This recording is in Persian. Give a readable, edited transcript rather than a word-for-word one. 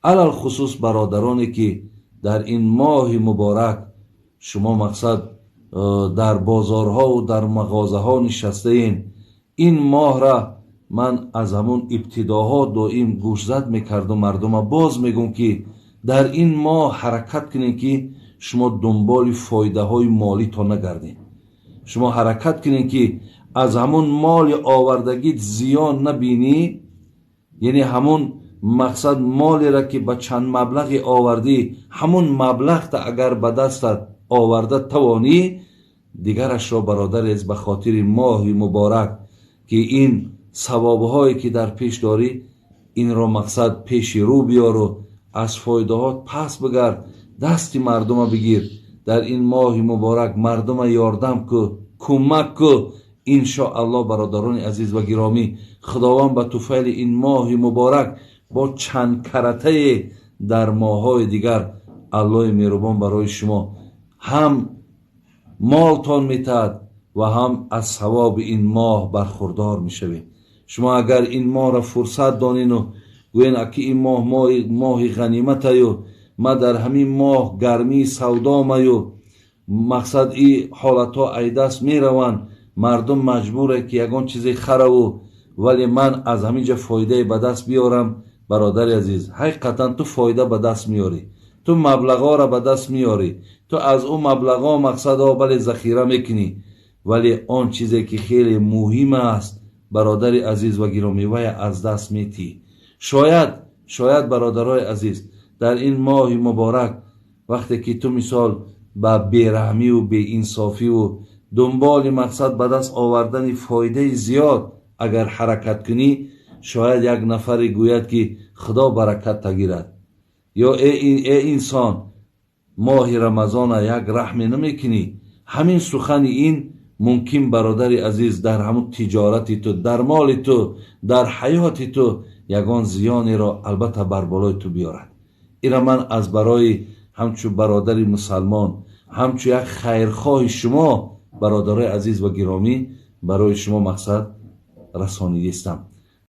علل خصوص برادرانی که در این ماه مبارک شما مقصد در بازارها و در مغازه ها نشسته این ماه را من از همون ابتداها دائم گوشزد میکردم مردم باز میگم که در این ماه حرکت کنین که شما دنبال فایده های مالی تا نگردین. شما حرکت کنین که از همون مال آوردگیت زیان نبینی، یعنی همون مقصد مالی را که به چند مبلغ آوردی همون مبلغ تا اگر به دستت آورده توانی دیگرش را برادر از به خاطر ماه مبارک که این ثوابهایی که در پیش داری این را مقصد پیش رو بیار و از فایده ها پس بگرد، دستی مردم بگیر، در این ماه مبارک مردم یاردم که کمک که انشاءالله برادران عزیز و گرامی خداوند به طفیل این ماه مبارک با چند کرته در ماههای دیگر الله مهربان برای شما هم مالتان میتد و هم از ثواب این ماه برخوردار میشوید. شما اگر این ماه را فرصت دانین و گوین اکی این ماه غنیمت ایو، ما در همین ماه گرمی سودا میو، مقصد این حالت ها ایدست میروند، مردم مجبوره که یگان چیزی خرو ولی من از همینجا فایده به دست بیارم. برادر عزیز حقیقتا تو فایده به دست میاری، تو مبلغا را به دست میاری، تو از اون مبلغا مقصد ها بله ذخیره میکنی، ولی آن چیزی که خیلی مهم است برادر عزیز و گرامی وای از دست میتی. شاید برادرای عزیز در این ماه مبارک وقتی که تو مثال با بیرحمی و بی انصافی و دنبال مقصد به دست آوردن فایده زیاد اگر حرکت کنی، شاید یک نفر گوید که خدا برکت تگیرد، یا ای انسان ماه رمضان یک رحم نمیکنی. همین سخن این ممکن برادر عزیز در همون تجارتی تو، در مال تو، در حیات تو یگان زیانی را البته بر بالای تو بیارد. اینا من از برای همچو برادر مسلمان، همچو یک خیرخواه شما برادرای عزیز و گرامی برای شما مقصد رسانیدستم.